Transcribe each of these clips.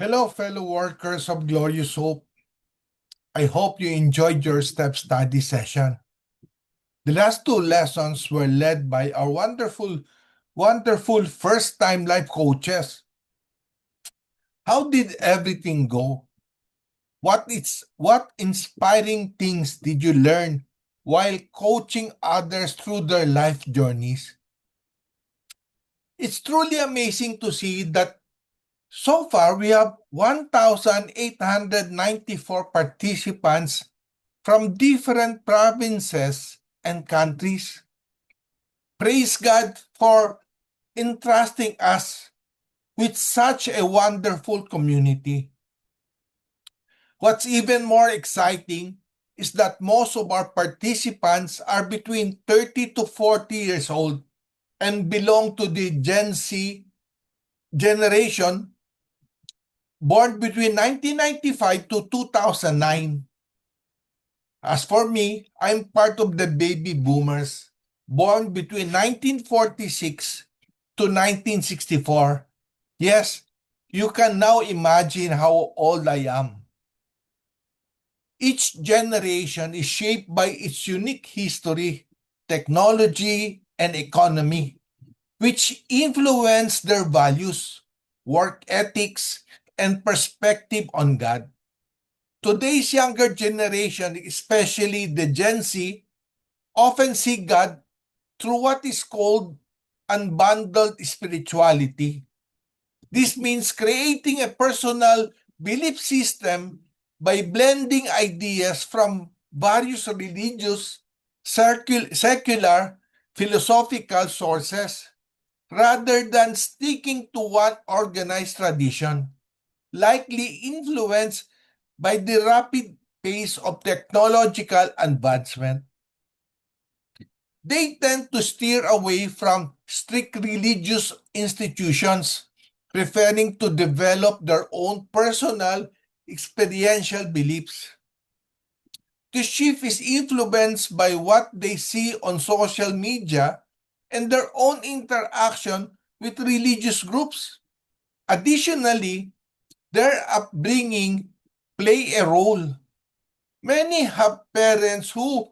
Hello, fellow workers of Glorious Hope. I hope you enjoyed your step study session. The last two lessons were led by our wonderful first-time life coaches. How did everything go? What inspiring things did you learn while coaching others through their life journeys? It's truly amazing to see that so far we have 1,894 participants from different provinces and countries. Praise God for entrusting us with such a wonderful community. What's even more exciting is that most of our participants are between 30 to 40 years old and belong to the Gen Z generation born between 1995 to 2009. As for me, I'm part of the baby boomers, born between 1946 to 1964. Yes, you can now imagine how old I am. Each generation is shaped by its unique history, technology, and economy, which influence their values, work ethics, and perspective on God. Today's younger generation, especially the Gen Z, often see God through what is called unbundled spirituality. This means creating a personal belief system by blending ideas from various religious, secular, philosophical sources rather than sticking to one organized tradition, likely influenced by the rapid pace of technological advancement. They tend to steer away from strict religious institutions, preferring to develop their own personal experiential beliefs. This shift is influenced by what they see on social media and their own interaction with religious groups. Additionally, their upbringing play a role. Many have parents who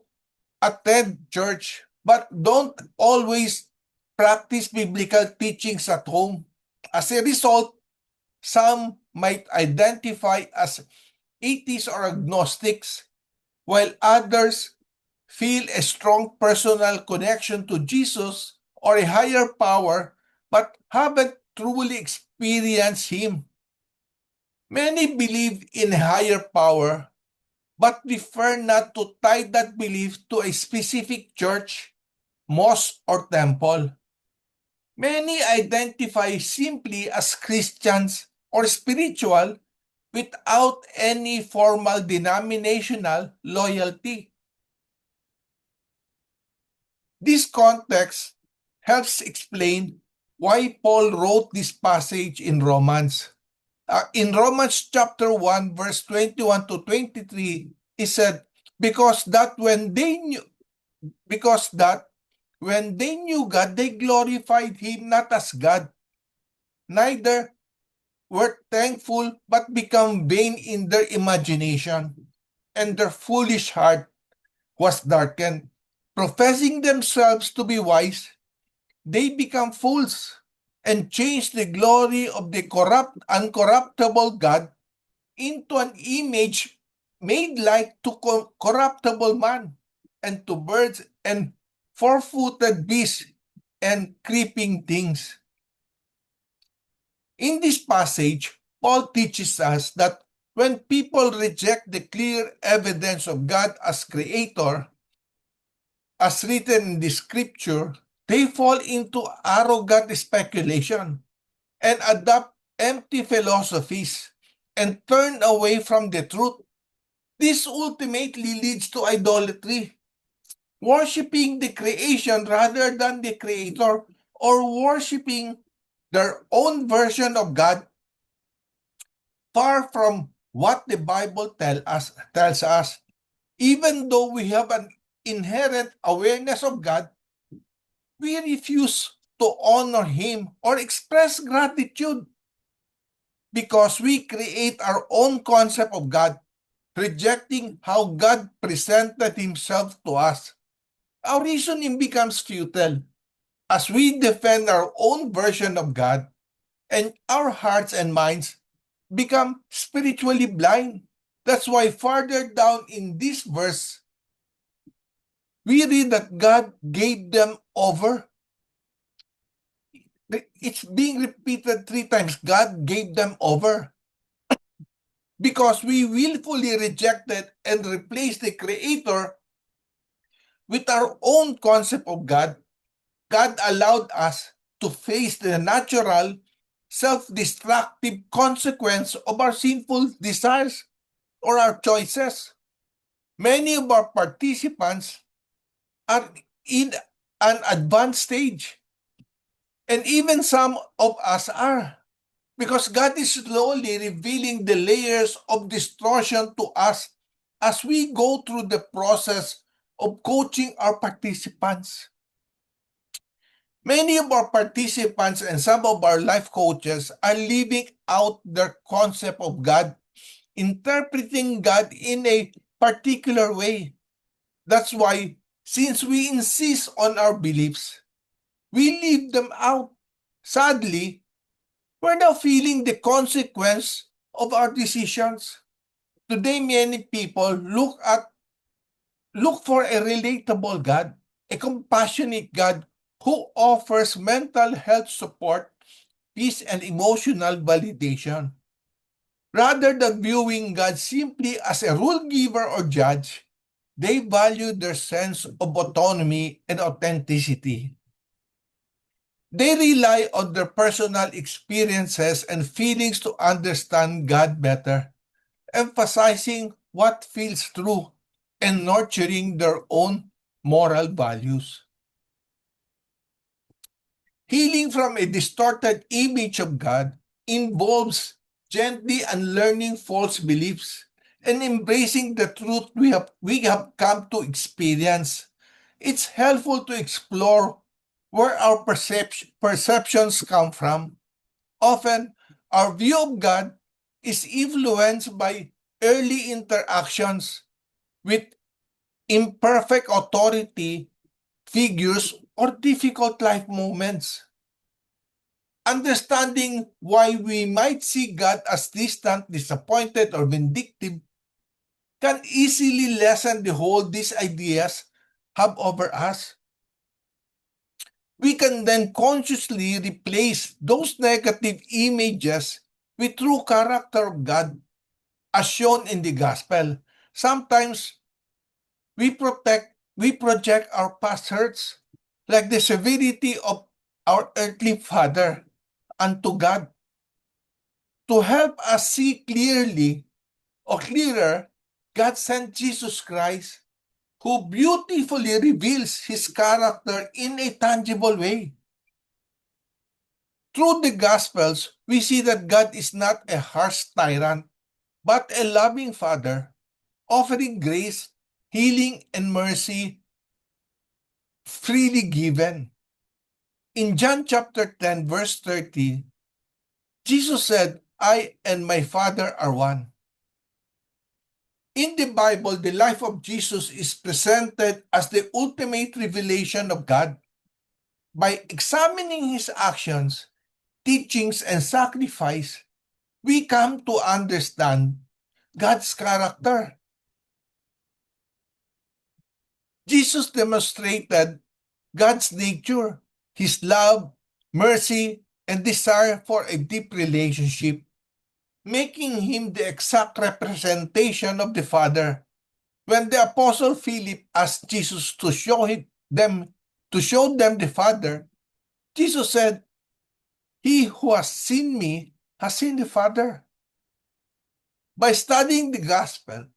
attend church but don't always practice biblical teachings at home. As a result, some might identify as atheists or agnostics, while others feel a strong personal connection to Jesus or a higher power but haven't truly experienced Him. Many believe in a higher power but prefer not to tie that belief to a specific church, mosque, or temple. Many identify simply as Christians or spiritual without any formal denominational loyalty. This context helps explain why Paul wrote this passage in Romans. In Romans chapter 1, verse 21 to 23, he said, because that when they knew God, they glorified Him not as God, neither were thankful, but become vain in their imagination, and their foolish heart was darkened. Professing themselves to be wise, they become fools, and change the glory of the uncorruptible God into an image made like to corruptible man, and to birds and four-footed beasts and creeping things. In this passage, Paul teaches us that when people reject the clear evidence of God as creator, as written in the scripture, they fall into arrogant speculation and adopt empty philosophies and turn away from the truth. This ultimately leads to idolatry, worshiping the creation rather than the creator, or worshiping their own version of God, far from what the Bible tells us. Even though we have an inherent awareness of God, we refuse to honor Him or express gratitude. because we create our own concept of God, rejecting how God presented himself to us. Our reasoning becomes futile as we defend our own version of God, and our hearts and minds become spiritually blind. That's why farther down in this verse, we read that God gave them over. It's being repeated 3 times. God gave them over. Because we willfully rejected and replaced the Creator with our own concept of God, God allowed us to face the natural, self-destructive consequence of our sinful desires or our choices. Many of our participants are in an advanced stage, and even some of us are, because God is slowly revealing the layers of distortion to us as we go through the process of coaching our participants. Many of our participants and some of our life coaches are living out their concept of God, interpreting God in a particular way. That's why, since we insist on our beliefs, we leave them out. Sadly, we're now feeling the consequence of our decisions. Today, many people look for a relatable God, a compassionate God who offers mental health support, peace, and emotional validation. Rather than viewing God simply as a rule giver or judge, they value their sense of autonomy and authenticity. They rely on their personal experiences and feelings to understand God better, emphasizing what feels true and nurturing their own moral values. Healing from a distorted image of God involves gently unlearning false beliefs and embracing the truth we have come to experience. It's helpful to explore where our perceptions come from. Often, our view of God is influenced by early interactions with imperfect authority figures or difficult life moments. Understanding why we might see God as distant, disappointed, or vindictive can easily lessen the hold these ideas have over us. We can then consciously replace those negative images with true character of God as shown in the gospel. Sometimes we project our past hurts, like the severity of our earthly father, unto God. To help us see clearer, God sent Jesus Christ, who beautifully reveals his character in a tangible way. Through the Gospels, we see that God is not a harsh tyrant, but a loving Father, offering grace, healing, and mercy freely given. In John chapter 10, verse 30, Jesus said, I and my Father are one. In the Bible, the life of Jesus is presented as the ultimate revelation of God. By examining his actions, teachings, and sacrifice, we come to understand God's character. Jesus demonstrated God's nature, his love, mercy, and desire for a deep relationship, making him the exact representation of the Father. When the Apostle Philip asked Jesus to show them the Father, Jesus said, "He who has seen me has seen the Father." By studying the Gospel,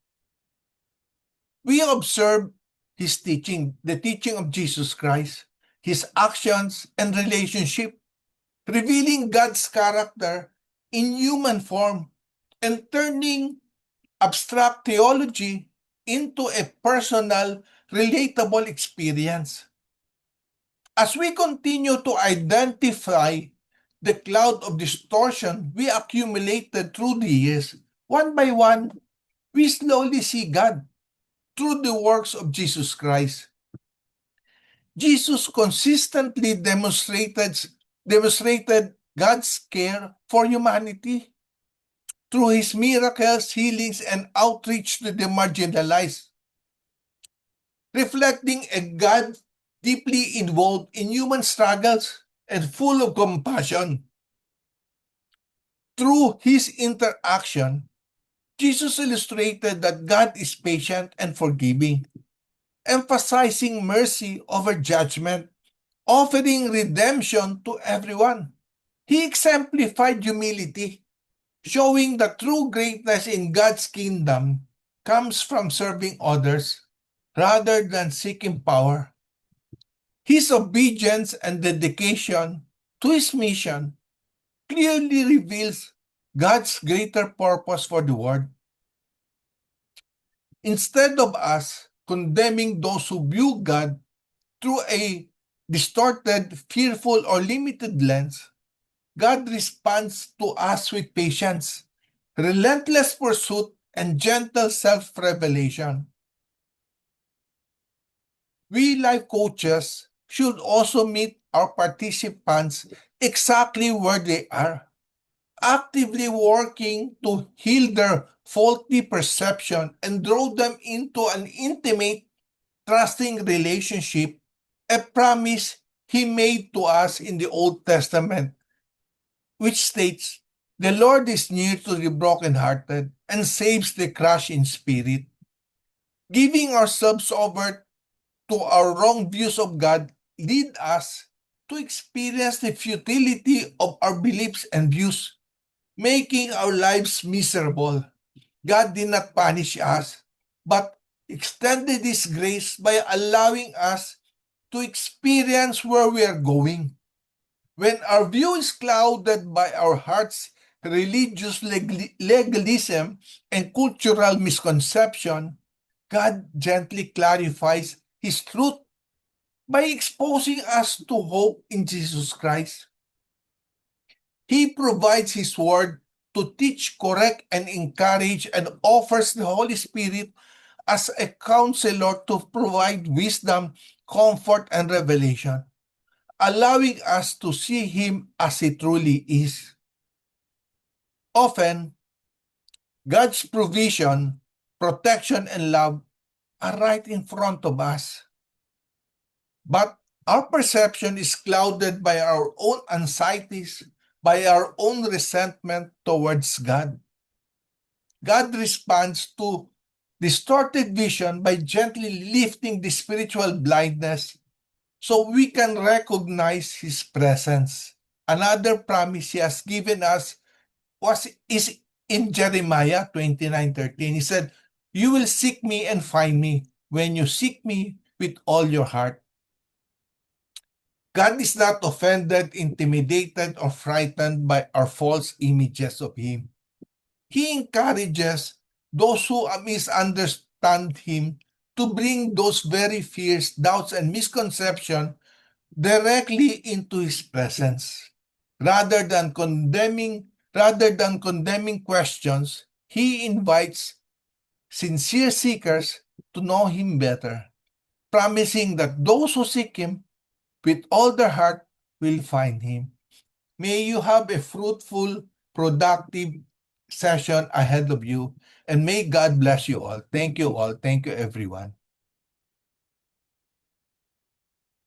we observe his teaching, the teaching of Jesus Christ, his actions and relationship, revealing God's character in human form and turning abstract theology into a personal, relatable experience. As we continue to identify the cloud of distortion we accumulated through the years. One by one, we slowly see God through the works of Jesus Christ. Jesus consistently demonstrated God's care for humanity through his miracles, healings, and outreach to the marginalized, reflecting a God deeply involved in human struggles and full of compassion. Through his interaction, Jesus illustrated that God is patient and forgiving, emphasizing mercy over judgment, offering redemption to everyone. He exemplified humility, showing that true greatness in God's kingdom comes from serving others rather than seeking power. His obedience and dedication to his mission clearly reveals God's greater purpose for the world. Instead of us condemning those who view God through a distorted, fearful, or limited lens, God responds to us with patience, relentless pursuit, and gentle self-revelation. We life coaches should also meet our participants exactly where they are, actively working to heal their faulty perception and draw them into an intimate, trusting relationship, a promise he made to us in the Old Testament, which states, "The Lord is near to the brokenhearted and saves the crushed in spirit." Giving ourselves over to our wrong views of God lead us to experience the futility of our beliefs and views, making our lives miserable. God did not punish us, but extended His grace by allowing us to experience where we are going. When our view is clouded by our heart's religious legalism and cultural misconception, God gently clarifies His truth by exposing us to hope in Jesus Christ. He provides His Word to teach, correct, and encourage, and offers the Holy Spirit as a counselor to provide wisdom, comfort, and revelation, allowing us to see Him as He truly is. Often, God's provision, protection, and love are right in front of us. But our perception is clouded by our own anxieties, by our own resentment towards God. God responds to distorted vision by gently lifting the spiritual blindness so we can recognize His presence. Another promise He has given us is in Jeremiah 29:13. He said, "You will seek me and find me when you seek me with all your heart." God is not offended, intimidated, or frightened by our false images of Him. He encourages those who misunderstand Him to bring those very fears, doubts, and misconceptions directly into His presence. Rather than condemning questions, He invites sincere seekers to know Him better, promising that those who seek Him with all their heart will find Him. May you have a fruitful, productive session ahead of you, and may God bless you all. Thank you all. Thank you, everyone.